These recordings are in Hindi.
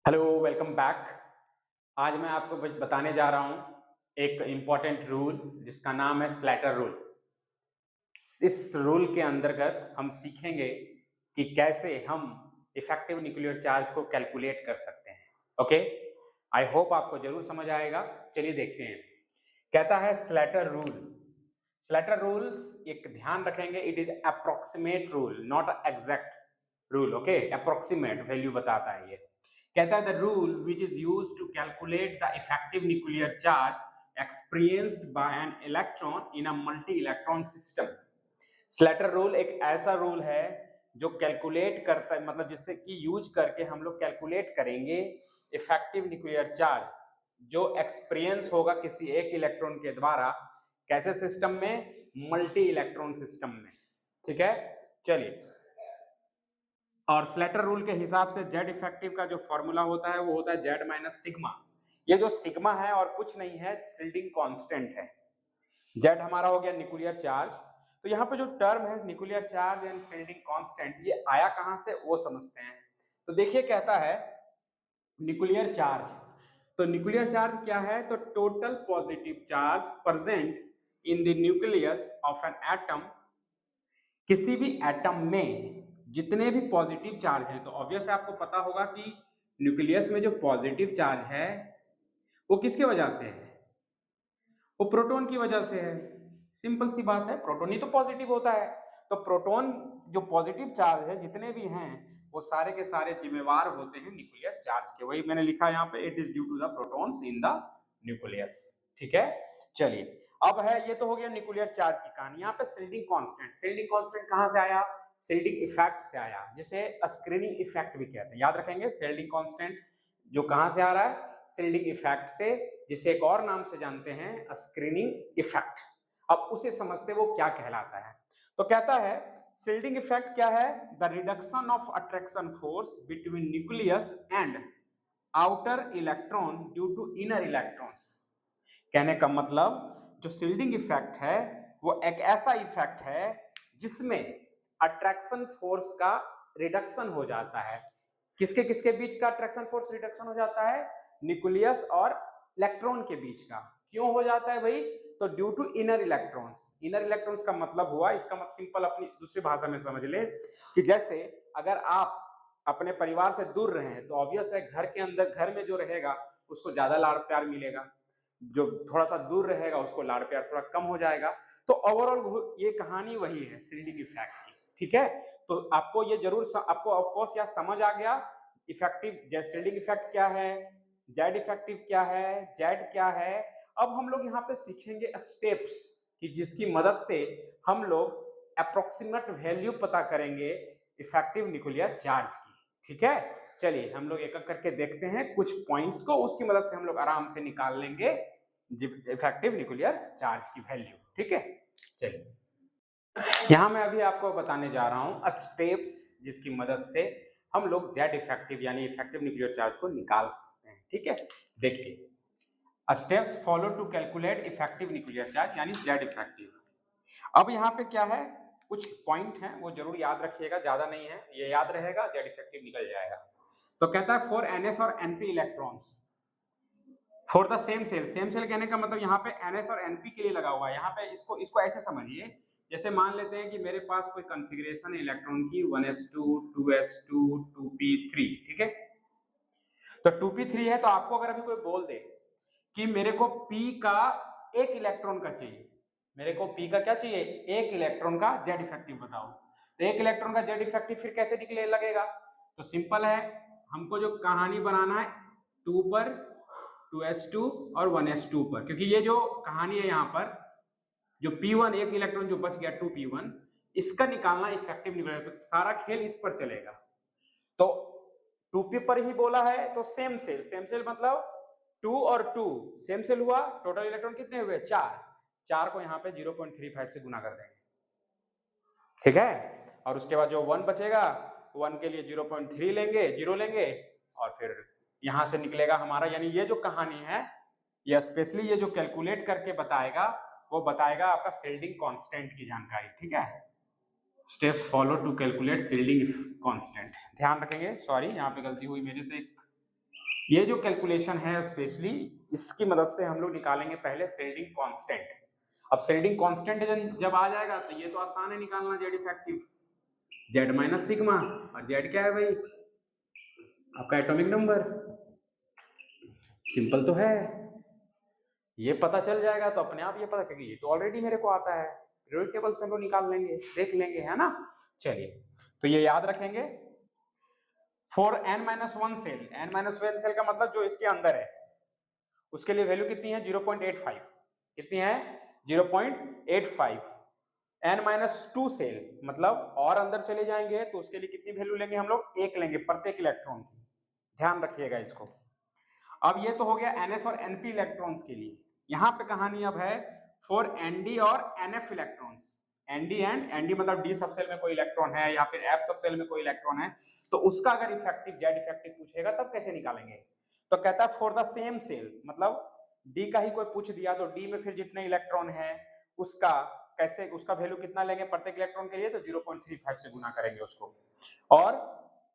Hello, welcome back. आज मैं आपको बताने जा रहा हूँ एक इम्पॉर्टेंट रूल जिसका नाम है स्लैटर रूल। इस रूल के अंतर्गत हम सीखेंगे कि कैसे हम इफेक्टिव न्यूक्लियर चार्ज को कैलकुलेट कर सकते हैं। ओके, आई होप आपको जरूर समझ आएगा। चलिए देखते हैं। कहता है स्लैटर रूल। स्लैटर रूल्स एक ध्यान रखेंगे, it is approximate rule not exact rule. Okay, approximate value बताता है ये। कहता है the rule which is used to calculate the effective nuclear charge experienced by an electron in a multi electron system. Slater rule एक ऐसा रूल है जो कैलकुलेट करता है, मतलब जिससे कि यूज करके हम लोग कैलकुलेट करेंगे इफेक्टिव न्यूक्लियर चार्ज जो एक्सपीरियंस होगा किसी एक इलेक्ट्रॉन के द्वारा। कैसे सिस्टम में? मल्टी इलेक्ट्रॉन सिस्टम में। ठीक है, चलिए। और स्लैटर रूल के हिसाब से जेड इफेक्टिव का जो फॉर्मूला होता है वो होता है जेड माइनस सिग्मा। ये जो सिग्मा है और कुछ नहीं है, शिल्डिंग कांस्टेंट है। जेड हमारा हो गया न्यूक्लियर चार्ज। तो यहाँ पे जो टर्म है nuclear charge and shielding constant, ये आया कहां से वो समझते हैं। तो देखिए, कहता है न्यूक्लियर चार्ज। तो न्यूक्लियर चार्ज क्या है? तो total positive charge present in the nucleus of an atom. किसी भी एटम में जितने भी पॉजिटिव चार्ज हैं, तो ऑब्वियस आपको पता होगा कि न्यूक्लियस में जो पॉजिटिव चार्ज है वो किसकी वजह से है? वो प्रोटॉन की वजह से है। सिंपल सी बात है, प्रोटॉन ही तो पॉजिटिव होता है। तो प्रोटॉन जो पॉजिटिव चार्ज है जितने भी हैं वो सारे के सारे जिम्मेवार होते हैं न्यूक्लियर चार्ज के। वही मैंने लिखा यहाँ पे, it is due to the protons in the nucleus. ठीक है, चलिए। अब है, ये तो हो गया न्यूक्लियर चार्ज की कहानी। यहाँ पे शिल्डिंग कांस्टेंट। शिल्डिंग कांस्टेंट कहां से आया? शिल्डिंग इफेक्ट से आया, जिसे स्क्रीनिंग इफेक्ट भी कहते हैं। याद रखेंगे, शिल्डिंग कांस्टेंट जो कहां से आ रहा है? शिल्डिंग इफेक्ट से, जिसे एक और नाम से जानते हैं स्क्रीनिंग इफेक्ट। अब उसे समझते वो क्या कहलाता है। तो कहता है शिल्डिंग इफेक्ट क्या है? The reduction of attraction force between nucleus and outer electron due to inner electrons. कहने का मतलब, जो शिल्डिंग इफेक्ट है वो एक ऐसा इफेक्ट है जिसमें अट्रैक्शन फोर्स का रिडक्शन हो जाता है। किसके किसके बीच का अट्रैक्शन फोर्स रिडक्शन हो जाता है? न्यूक्लियस और इलेक्ट्रॉन के बीच का। क्यों हो जाता है भाई? तो due to inner electrons. Inner electrons का मतलब हुआ, इसका मतलब सिंपल अपनी दूसरी भाषा में समझ ले कि जैसे अगर आप अपने परिवार से दूर रहे तो ऑब्वियस है घर के अंदर, घर में जो रहेगा उसको ज्यादा लाड़ प्यार मिलेगा, जो थोड़ा सा दूर रहेगा उसको लाड़ प्यार थोड़ा कम हो जाएगा। तो ओवरऑल ये कहानी वही है शिल्डिंग इफेक्ट की। ठीक है, तो आपको ये जरूर आपको ऑफकोर्स यह समझ आ गया इफेक्टिव शिल्डिंग इफेक्ट क्या है, जेड इफेक्टिव क्या है, जेड क्या है। अब हम लोग यहाँ पे सीखेंगे स्टेप्स कि जिसकी मदद से हम लोग अप्रोक्सीमेट वैल्यू पता करेंगे इफेक्टिव न्यूक्लियर चार्ज की। ठीक है, चलिए हम लोग एक एक करके देखते हैं कुछ पॉइंट्स को, उसकी मदद से हम लोग आराम से निकाल लेंगे इफेक्टिव न्यूक्लियर चार्ज की वैल्यू। ठीक है, चलिए यहां मैं अभी आपको बताने जा रहा हूं स्टेप्स जिसकी मदद से हम लोग जेड इफेक्टिव यानी इफेक्टिव न्यूक्लियर चार्ज को निकाल सकते हैं। ठीक है, देखिए steps follow to calculate effective nuclear charge यानी जेड इफेक्टिव। अब यहाँ पे क्या है, कुछ पॉइंट है वो जरूर याद रखिएगा, ज्यादा नहीं है, ये याद रहेगा जेड इफेक्टिव निकल जाएगा। तो कहता है फॉर एनएस और np electrons for the same shell. Same shell कहने का मतलब यहाँ पे एनएस और एनपी के लिए लगा हुआ है। यहाँ पे इसको इसको ऐसे समझिए, जैसे मान लेते हैं कि मेरे पास कोई कॉन्फ़िगरेशन है इलेक्ट्रॉन की 1s2 2s2 2p3। ठीक है, तो 2p3 है, तो आपको अगर अभी कोई बोल दे कि मेरे को p का एक इलेक्ट्रॉन का चाहिए, मेरे को p का क्या चाहिए? एक इलेक्ट्रॉन का जेड इफेक्टिव बताओ। तो एक इलेक्ट्रॉन का जेड इफेक्टिव फिर कैसे निकले लगेगा? तो सिंपल है, हमको जो कहानी बनाना है 2 पर 2s2 और 1s2 पर, क्योंकि ये जो कहानी है यहाँ पर जो p1 एक इलेक्ट्रॉन जो बच गया 2p1, इसका निकालना इफेक्टिव निकलेगा। तो सारा खेल इस पर चलेगा। तो 2p पर ही बोला है तो सेम सेल। सेम सेल मतलब 2 और 2 सेम सेल हुआ, टोटल इलेक्ट्रॉन कितने हुए? 4। 4 को यहाँ पे 0.35 से गुना कर देंगे। ठीक है, और उसके बाद जो 1 बचेगा 1 के लिए 0.3 लेंगे, 0 लेंगे, और फिर यहां से निकलेगा हमारा, यानी ये जो कहानी है ये स्पेशली ये जो कैलकुलेट करके बताएगा वो बताएगा आपका शिल्डिंग कांस्टेंट की जानकारी। ठीक है, steps follow to calculate shielding constant. ध्यान रखेंगे, सॉरी यहाँ पे गलती हुई मेरे से, ये जो कैलकुलेशन है स्पेशली इसकी मदद से हम लोग निकालेंगे पहले शिल्डिंग कांस्टेंट। अब शिल्डिंग कांस्टेंट जब आ जाएगा तो ये तो आसान है निकालना, Z effective Z minus sigma, और जेड क्या है भाई आपका एटॉमिक नंबर, सिंपल तो है। ये पता चल जाएगा तो अपने आप ये पता, क्योंकि ये तो ऑलरेडी मेरे को आता है, पीरियोडिक टेबल से हम लोग निकाल लेंगे, देख लेंगे, है ना। चलिए तो ये याद रखेंगे। For n-1 cell, n-1 cell का मतलब जो इसके अंदर है उसके लिए वैल्यू कितनी है 0.85, कितनी है 0.85। n-2 सेल मतलब और अंदर चले जाएंगे तो उसके लिए कितनी वैल्यू लेंगे हम लोग, 1 लेंगे प्रत्येक इलेक्ट्रॉन की, ध्यान रखिएगा इसको। अब ये तो हो गया ns और np इलेक्ट्रॉन्स के लिए। यहाँ पे कहानी अब है फॉर nd और nf electrons, nd and nd मतलब d सबसेल में कोई इलेक्ट्रॉन है या फिर f सबसेल में कोई इलेक्ट्रॉन है, तो उसका अगर इफेक्टिव जेड इफेक्टिव पूछेगा तब कैसे निकालेंगे। तो कहता है फॉर द सेम सेल, मतलब d का ही कोई पूछ दिया तो d में फिर जितने इलेक्ट्रॉन है उसका कैसे, उसका वैल्यू कितना लेंगे प्रत्येक इलेक्ट्रॉन के लिए, तो 0.35 से गुना करेंगे उसको, और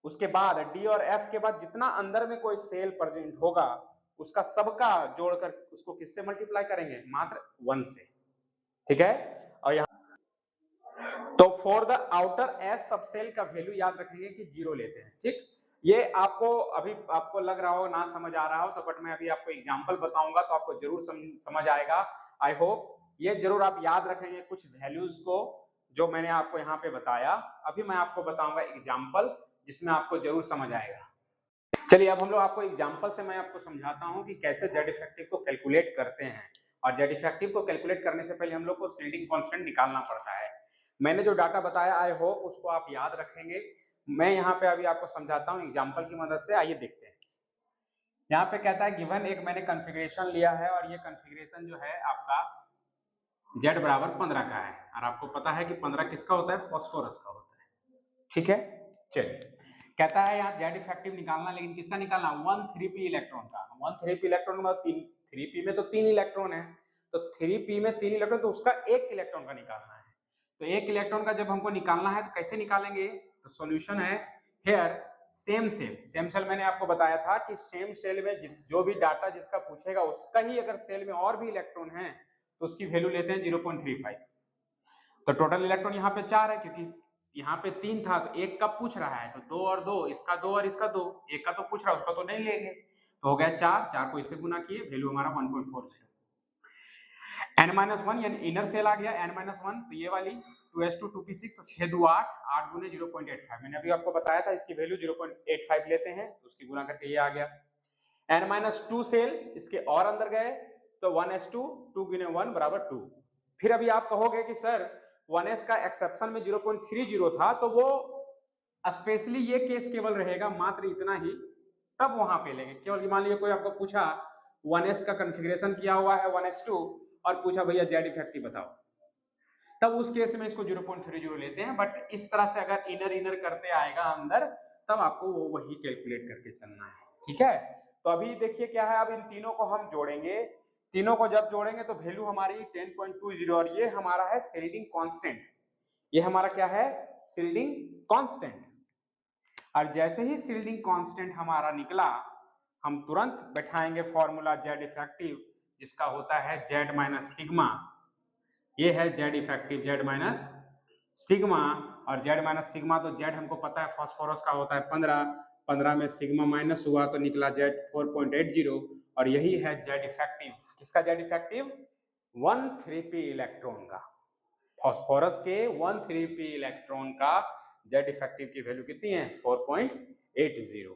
उसके बाद डी और एफ के बाद जितना अंदर में कोई सेल प्रेजेंट होगा उसका सबका जोड़कर उसको किससे मल्टीप्लाई करेंगे, मात्र 1 से, ठीक है। और यहाँ तो for the outer S subshell का वैल्यू याद रखेंगे कि 0 लेते हैं, ठीक। ये आपको अभी आपको लग रहा हो ना समझ आ रहा हो तो, बट मैं अभी आपको एग्जांपल बताऊंगा तो आपको जरूर समझ आएगा। आई होप ये जरूर आप याद रखेंगे कुछ वैल्यूज को जो मैंने आपको यहाँ पे बताया। अभी मैं आपको बताऊंगा एग्जांपल जिसमें आपको जरूर समझ आएगा। चलिए अब हम लोग आपको एग्जांपल से मैं आपको समझाता हूं कि कैसे जेड इफेक्टिव को कैलकुलेट करते हैं। और जेड इफेक्टिव को कैलकुलेट करने से पहले हम लोग को शिल्डिंग कांस्टेंट निकालना पड़ता है। मैंने जो डाटा बताया आई होप उसको आप याद रखेंगे। मैं यहाँ पे अभी आपको समझाता हूँ एग्जाम्पल की मदद से। आइए देखते हैं। यहाँ पे कहता है गिवन एक मैंने कॉन्फ़िगरेशन लिया है और ये कॉन्फ़िगरेशन जो है आपका जेड बराबर 15 का है, और आपको पता है कि 15 किसका होता है, फास्फोरस का होता है, ठीक है। चलिए कहता है यहाँ जेड इफेक्टिव निकालना, लेकिन किसका निकालना, 1,3p इलेक्ट्रॉन का। 1,3p इलेक्ट्रॉन मतलब 3p में तो 3 इलेक्ट्रॉन है, तो 3p में 3 इलेक्ट्रॉन, तो उसका 1 इलेक्ट्रॉन का निकालना है। तो 1 इलेक्ट्रॉन का जब हमको निकालना है तो कैसे निकालेंगे, तो सॉल्यूशन है here same shell. Same shell मैंने आपको बताया था कि सेम सेल में जो भी डाटा जिसका पूछेगा उसका ही अगर सेल में और भी इलेक्ट्रॉन है तो उसकी वैल्यू लेते हैं 0.35। तो टोटल इलेक्ट्रॉन यहाँ पे 4 है, क्योंकि यहाँ पे 3 था तो 1 का पूछ रहा है, तो 2 और 2, इसका 2 और इसका 2, 1 का तो पूछ रहा है उसका तो नहीं लेंगे, तो हो गया 4, 4 को इससे गुना किए, वैल्यू हमारा 1.40। n-1 यानी इनर सेल आ गया n-1, तो ये वाली 2s2 2p6, तो 6 2 8, 8 गुने 0.85। मैंने अभी आपको बताया था इसकी वैल्यू 0.85 लेते हैं, तो उसकी गुना करके ये आ गया। n-2 सेल इसके और अंदर गए तो 1s2 2 गुने 1 बराबर 2। फिर अभी आप कहोगे कि सर 1s का एक्सेप्शन में 0.30 था, तो वो स्पेशली ये केस केवल रहेगा, मात्र इतना ही, तब वहां पे लेंगे। केवल मान लीजिए कोई आपको पूछा 1s का कॉन्फ़िगरेशन किया हुआ है 1s2 और पूछा भैया जेड इफेक्टिव बताओ, तब उस केस में इसको 0.30 लेते हैं। बट इस तरह से अगर इनर इनर करते आएगा अंदर, तब आपको वो वही कैलकुलेट करके चलना है, ठीक है। तो अभी देखिए क्या है, अब इन तीनों को हम जोड़ेंगे, तीनों को जब जोड़ेंगे तो वैल्यू हमारी 10.20, और ये हमारा है शिल्डिंग कांस्टेंट। ये हमारा क्या है, शिल्डिंग कांस्टेंट। और जैसे ही शिल्डिंग कांस्टेंट हमारा निकला, हम तुरंत बैठाएंगे फॉर्मूला जेड इफेक्टिव, जिसका होता है जेड माइनस सिग्मा। ये है Z effective, Z minus sigma. और जेड माइनस सिग्मा तो जेड हमको पता है फास्फोरस का होता है 15, 15 में सिग्मा माइनस हुआ तो निकला जेड 4.80, और यही है जेड इफेक्टिव। किसका जेड इफेक्टिव, 1,3p इलेक्ट्रॉन का, फास्फोरस के 1,3p इलेक्ट्रॉन का जेड इफेक्टिव की वैल्यू कितनी है 4.80।